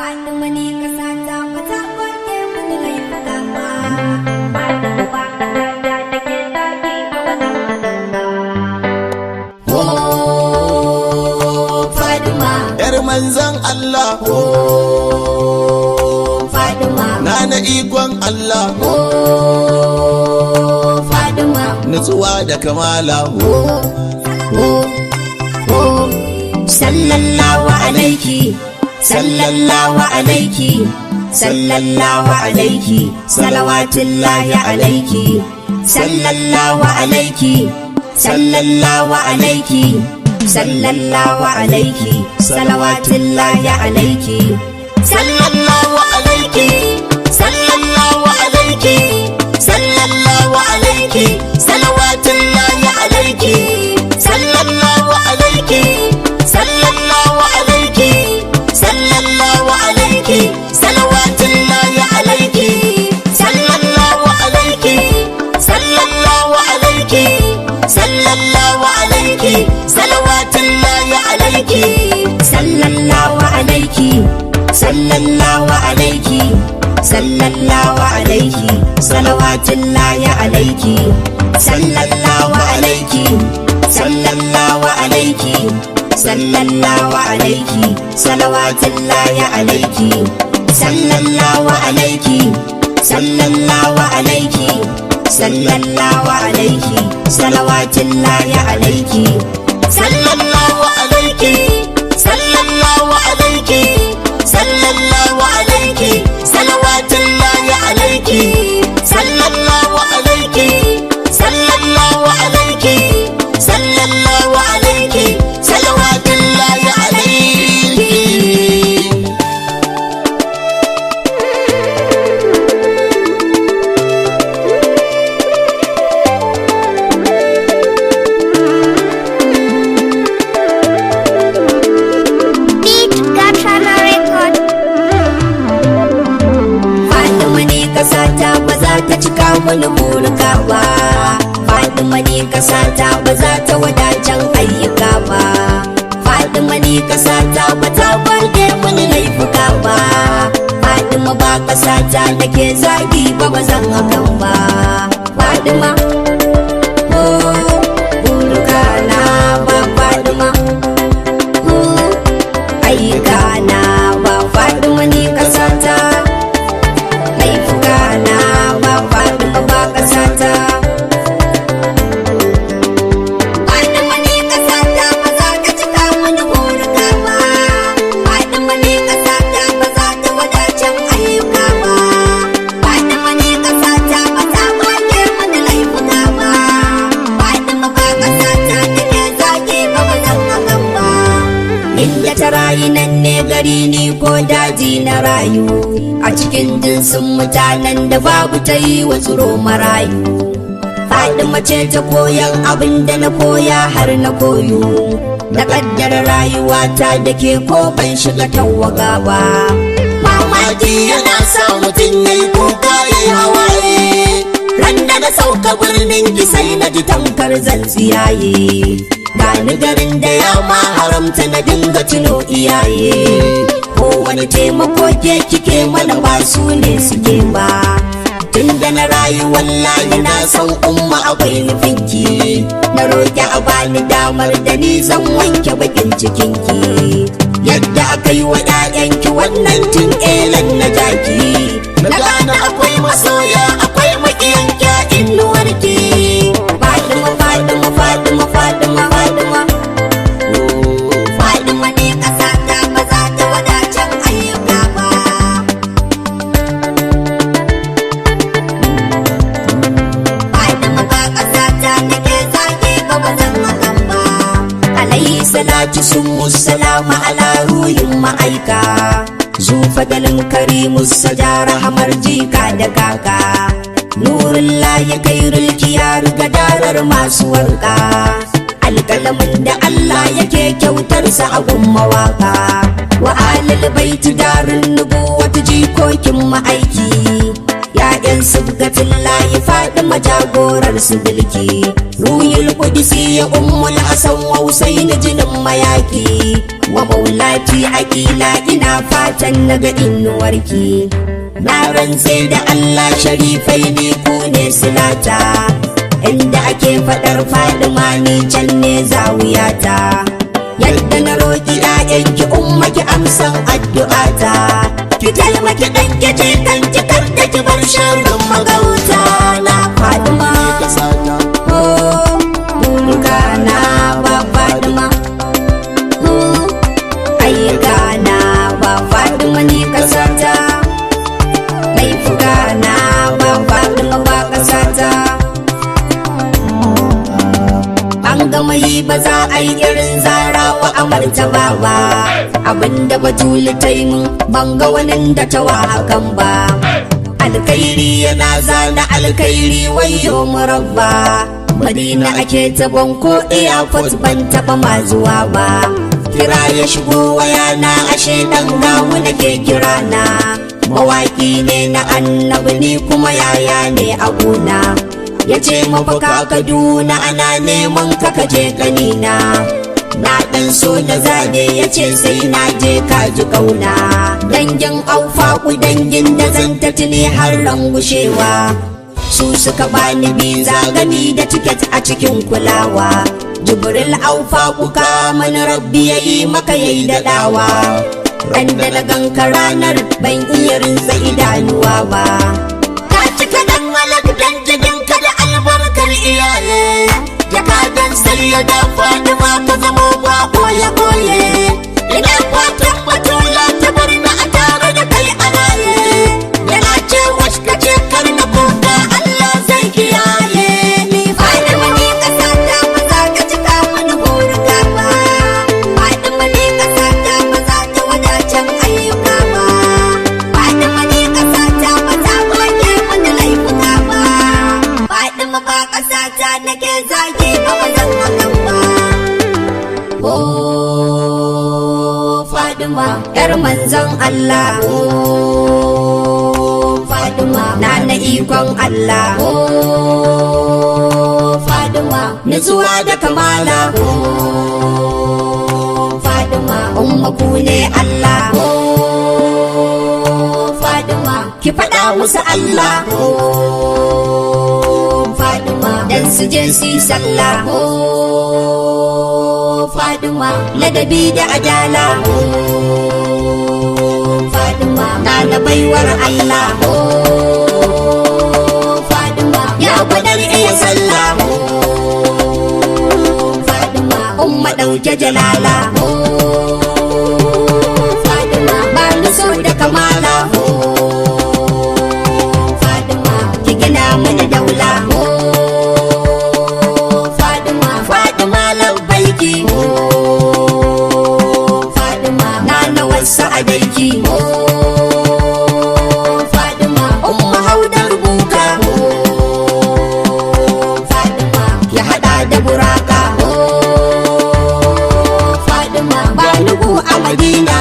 Fatima ne kasa ta bata kwanke mini laifuka ba. Fatima ba kasa ta take zaki ba bazan magana. Oh Fatima, yar manzan Allah. Oh Fatima, Nana ikon Allah. Oh Fatima, Nutsuwa da kamala. Sallallahu alaiki, sallallahu alaiki, sallallahu alaiki, salawatullahi alaiki, sallallahu alaiki, sallallahu alaiki, sallallahu alaiki, salawatullahi alaiki, sallallahu alaiki, sallallahu alaiki, sallallahu alaiki, salawatullahi alaiki, sallallahu alaiki, sallallahu alaiki, sallallahu alaiki, salawatullahi alaiki, sallallahu alaiki, sallallahu alaiki, sallallahu alaiki, salawatullahi alaiki, sallallahu alaiki, sallallahu alaiki, sallallahu alaiki, salawatullahi alaiki, sallallahu alaiki, sallallahu alaiki, sallallahu alaiki, salawatullahi alaiki, sallallahu alaiki, sallallahu alaiki, sallallahu alaiki, salawatullahi alaiki, sallallahu alaiki, sallallahu alaiki, sallallahu alaiki, salawatullahi alaiki, sallallahu alaiki, sallallahu alaiki, sallallahu alaiki, salawatullahi alaiki. Beat Gatana Record. Fatima ne kasata ba za ta cika wani burika ba. Fatima ne kasata ba za ta wadacen ayyuka ba. Fatima ne kasata ba ta kwanke wani laifuka ba. Fatima ba kasata da ke zagi ba ba zan hakan ba. Fatima oh burika na ba. Fatima ayyuka na ba. Fatima ne kasata laifuka na ba. Fatima ba kasata. Fatima ne kasata ba za ta cika wani burika ba. Fatima ne kasata ba za ta wadacen ayyuka ba. Fatima ne kasata ba ta kwanke wani laifuka ba. Fatima ba kasata take zaki ba ba zan hakan ba. Inda ta rayu nan ne gari ni ko daji na rayu, a cikin jinsin mutanen da babu ta yi wa tsiro marayu. Fatima ce ta koyan abin da na koya har na koyo, na kaddara rayuwata da ke ko ban shiga tawaga ba. Mamaki yana sa mutum ya yi kuka ya yi hawaye, ran da na sauka birnin ki sai na ji tamkar zan tsiyaye. Gani garin da ya ma haramta na dinga tuno iyaye, ko wani taimako ke kike mana ba su ne suke ba. Tun da na rayu wallahi na san umma akwai nufinki, na roƙi a bani damar da ni zan wanke bakin cikinki. Yadda aka yi wa 'ya'yanki wannan tun elan na jaki, na gane akwai masoya akwai maƙiyanki a inuwarki. Fatima Fatima Fatima Fatima Fatima Fatima ne kasata ba za ta wadacen ayyuka ba. Fatima ba kasata take zaki ba ba zan hakan ba. Alayhi salatu summu salama ala ruhin ma'aika, zufadalin karimu sajara hamar jika da kaka. Nurin layi kairul kiyar gadarar masu warka, alƙalamin da Allah yake kyautarsa a gun mawaka. Wa alil baiti darin nubuwatu jikokin ma'aiki, ya'yan subgatin layi Fatima jagorar su bilki. Ruhil Kudisi ya ummul Hassan wa Husaini jinin mayaki, wa maulati Aqila ina fatan naga inuwarki. Na rantse da Allah sharifai ni ku ne silata, inda ake fadar Fadima ni can ne zawiyata. Yadda na roƙi ƴaƴanki umma ki amsan addu'ata, ki taimaki ɗanki je kan ki kar da ki bar sharrin magauta na Fadima. Burka na ba Fadima, ayyuka na ba Fadima ni kasata, laifuka na ba Fadima ba kasata. An gama yi ba za a yi irin Zarawa a martaba ba, abinda Batulu ta yi mun ban ga wani da ta wa hakan ba. Alkairi yana zana alkairi wayo murabba, Madina ake tabon ko airport ban taba ma zuwa ba. Kira ya shigo wayana ashe dan gamu nake kira na, mawaki ne na annabi ni kuma yaya ne a gona. Yace mafaka Kaduna ana neman ka kaje kanina, na dan so na zane yace sai na je ka ji kauna. Dangin aufa ku dangin da zan tuni har ran gushewa, su suka bani biza gani da tiket a cikin kulawa. Jibril aufa ku ka mana rabbi yayi maka yayi dadawa, ran da na ganka ranar ban iya rinsa idanuwa ba. Ka cika dan malak dan jigin ka da albarkar iyaye, ya ka dan sai ya da Fadima ta zamo ba koye koye. Ina fatan Batula ta bar na a tare da kai a raye, yana ce wasu ka ce kar na kuka Allah zai kiyaye ni. Fadima ni kasata ba za ka cika mani burika ba, Fadima ni kasata ba za ta wadacen ayyuka ba, Fadima ni kasata ba za goge mani laifuka ba, Fadima ba kasata nake zage ba zan hakan ba. Fadima yar manzon Allah, Fadima na ikon Allah, Fadima nutsuwa da kamala, Fadima umma ku ne Allah, Fadima ki faɗa musu Allah, Fadima dan su je su yi sallah, Fadima ladabi da adala, Fadima na baiwar Allah, Fadima ya gwadar iya sallah, Fadima umma ɗauke jalala, Fadima ba ni so da kamala, Fadima ki gina mini daula, Fadima Fadima labbaiki, Fadima na wasa adaiki, Fadima umma haudar buka, Fadima ya hada da buraka, Fadima ba nugu a Madina,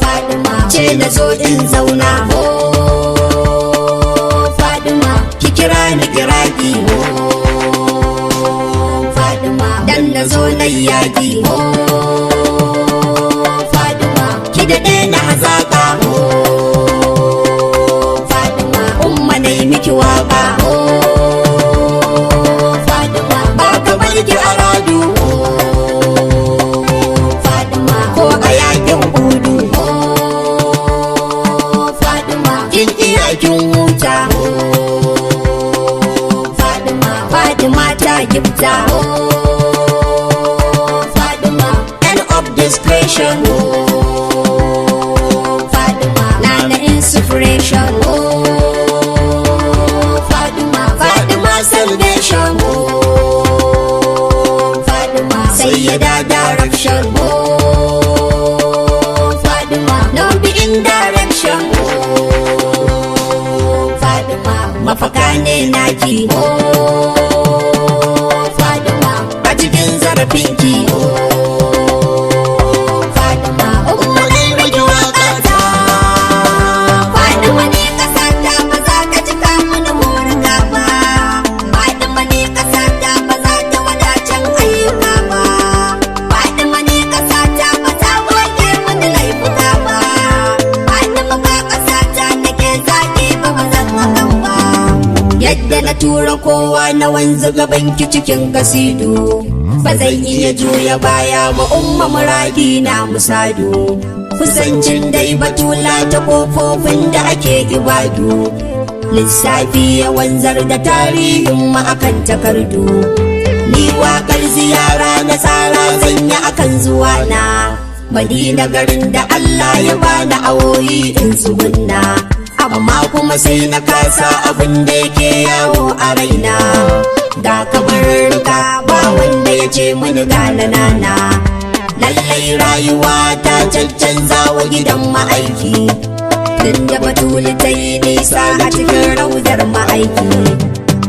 Fadima ce na zo in zauna, Fadima ki kira ni kiraki, Fadima dan na zo na yaki, Fadima ki daɗe na hazaka, Fadima umma na yi miki waka, Fadima ba ka barki a radu, Fadima ko a yakin hudu, Fadima kin iya kin huta, Fadima Fadima ta gifta, Fadima end of discretion, Fadima na inspiration, Fadima Fadima salvation, Fadima sayyada direction, Fadima no be in direction, Fadima mafaka ne naki, Fadima a cikin zarafinki, Fadima umma ne rage wakata, Fadima ne kasata ba za ka cika mini burika ba, Fadima ne kasata tura kowa na wanzu gabanki cikin kasidu. Ba zan iya juya baya ba umma muradi na musadu. Kusancin dai batula ta kofofin da ake ibadu. Lissafi ya wanzar da tarihin mu akan takardu. Ni waƙar ziyara na tsara zan yi akan zuwa na Madina, garin da Allah ya bani awoyi in tsugunna. Amma kuma sai na kasa abin da yake yawo a raina. Ga kabarurruka ba wanda ya ce mini gane nana. Lallai rayuwa ta cancanza wa gidan ma'aiki. Tunda batuli ta yi nisa a cikin raudar ma'aiki.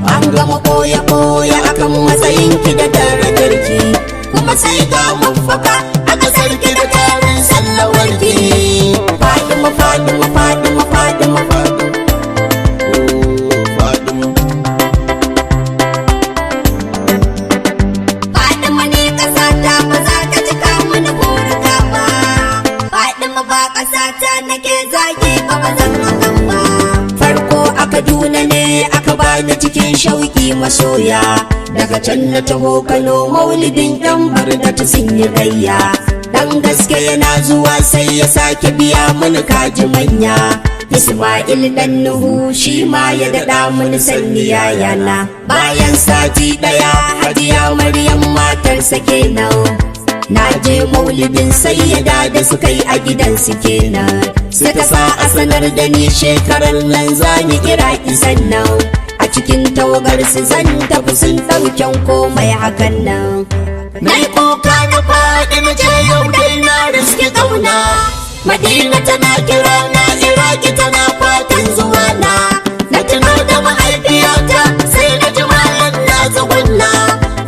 An gama koya-koya akan matsayinki da darajarki. Kuma sai ga mafaka a ƙasarki da tarin sallawarki. Fatima, Fatima, Fatima, Fatima, Fatima ne ƙasata ba za ka cika mini burika ba. Fatima ba ƙasata nake zagi ba ba zan hakan ba. Farko a Kaduna ne aka bani cikin shauƙi masoya. Daga can na taho Kano maulidin ɗan barda ta sun yi gayya. Dan gaske yana zuwa sai ya sake biya mini kaji manya. Ismail dan Nuhu shi ma ya daɗa mini sanni yayana. Bayan sati ɗaya Hajiya Maryam matarsa kenan. Na je maulidin sayyada da suka yi a gidansu kenan. Suka sa a sanar da ni shekarar nan zani kira sannan. A cikin tawagar su zan tafi sun ɗauken komai hakan nan. Nai kuka na faɗi na je yau dai na riske ƙauna. Madina tana kira na, Iraki tana fatan zuwa na. Na tuno da mahaifiyata sai na ji malam na tsugunna.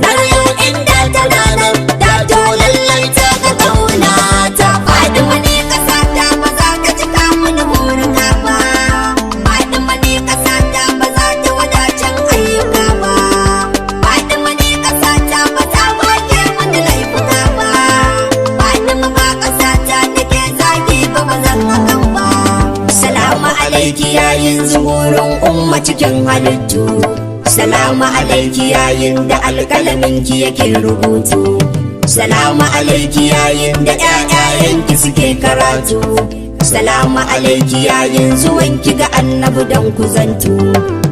Na rayu inda tana nan da to lallai ta ga ƙauna ta. Fatima ne ƙasata ba za ka cika mini burika ba. Fatima ne ƙasata ba za ta wadacen ayyuka ba. Fatima ne ƙasata ba ta wake mini laifuka ba. Fatima ba ƙasata nake zagi ba ba zan hakan ba. Salamu alaiki yayin zuhurin umma cikin halittu. Salamu alaiki yayin da alƙalaminki yake rubutu. Salamu alaiki yayin da ƴaƴayenki suke karatu. Salamu alaiki yayin zuwanki ga annabi dan kuzantu.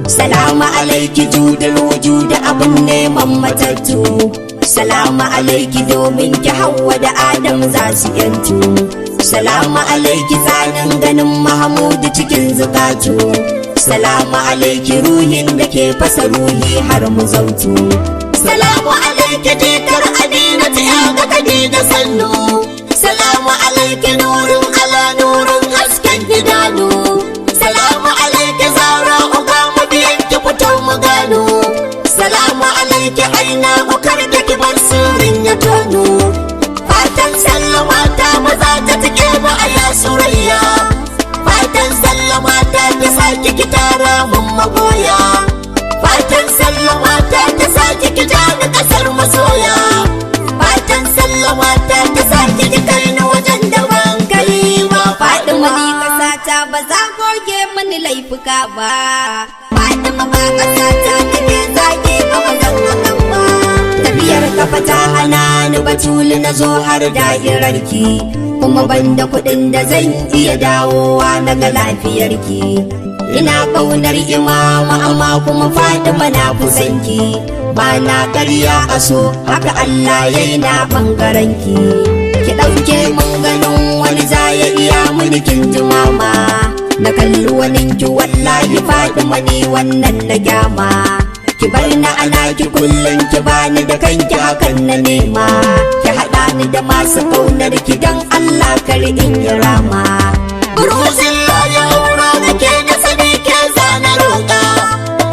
Salamu alaiki judul wujuda abin neman matattu. Salamu alaiki domin ki Hawwa da Adam za su yantu. Salamu alaiki tsanin ganin Mahmudu cikin zukatu. Salamu alaiki ruhin da ke fasa ruhi har mu zautu. Salamu alaiki jikar Aminatu ya ga Khadija sannu. Salamu alaiki nurin ala nurin hasken idanu. Salamu alaiki Zahra uga mu biyan ki fito mu gano. Salamu alaiki aina ukar da ki bar sirrin ya tono. Fatan sallama ta maza ta take ba a ya surayya. Fatan sallama ta saki ki tara mun magoya. Fatan sallama ta saki ki jani kasar masoya. Fatan sallama ta saki ki kai ni wajen da ban kai ba. Fatima ni kasata ba za goge mani laifuka ba. Fatima ba kasata nake zagi ba ba zan hakan ba. Tafiyar kafa ta hana ni batuli na zo har da'irarki. Kuma banda kuɗin da zan iya dawowa na ga lafiyarki. Ina ƙaunar imama amma kuma Fatima na kusanki. Ba na ƙarya a so haka Allah ya yi na ɓangarenki. Ki ɗauke mun ganin wani za ya iya mulkin jimama. Na kalli waninki wallahi Fatima ni wannan na gyama. Ki bar na ana ki kullum ki bani da kanki hakan na nema. Ki haɗa ni da masu ƙaunar ki don Allah kar in yi rama. Buruzin ya wura da ke na sani ke zana roƙa.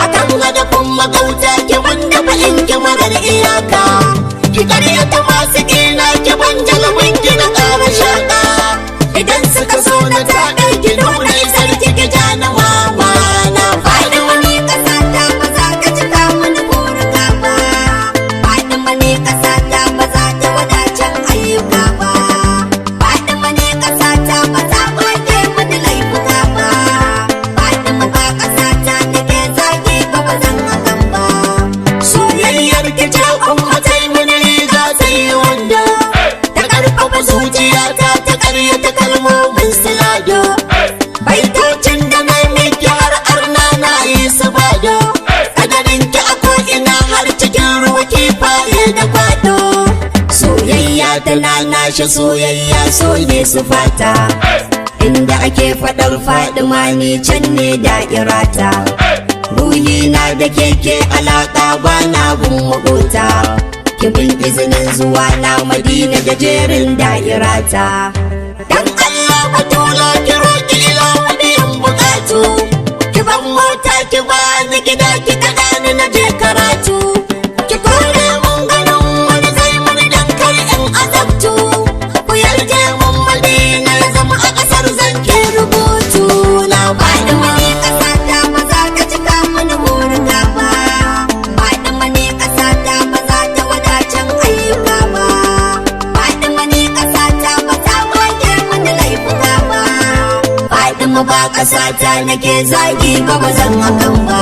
Akan hadafin magauta ki wanda ba in ki marar iyaka. Ki karyata masu ƙina ki ban jalabin ki na ƙara shaƙa. Idan suka so na taɗa ki nuna sarki ki ja na mama na. Fatima ne ƙasata ba za ka cika mini burika ba. Fatima ne ƙasata ba za ta wadacen ayyuka ba. Fatima ne ƙasata ba za wake mini laifuka ba. Fatima ba ƙasata nake zagi ba ba zan haka ashe soyayya so ne su fata. Inda ake faɗar Fadima ni can ne da'irata. Ruhi na da keke alaƙa bana gun makota. Ki bin izinin zuwa na Madina da jerin da'irata. Dan Allah batula ki roƙi ilawa biyan buƙatu. Ki ban mota ki ba ni gida ki kaɗa ni na je karatu. Ki kore mun ganin wani zai mani dan kar in azabtu. Ku yarje mun Madina ya zama a ƙasar zanke rubutu na Fadima ne ƙasa ta ba za ka cika mani burga ba. Fadima ne ƙasa ta ba za ta wadacin ayyuka ba. Fadima ne ƙasa ta ba ta goge mani laifuka ba. Fadima ba ƙasa ta nake zagi ba zan hakan ba.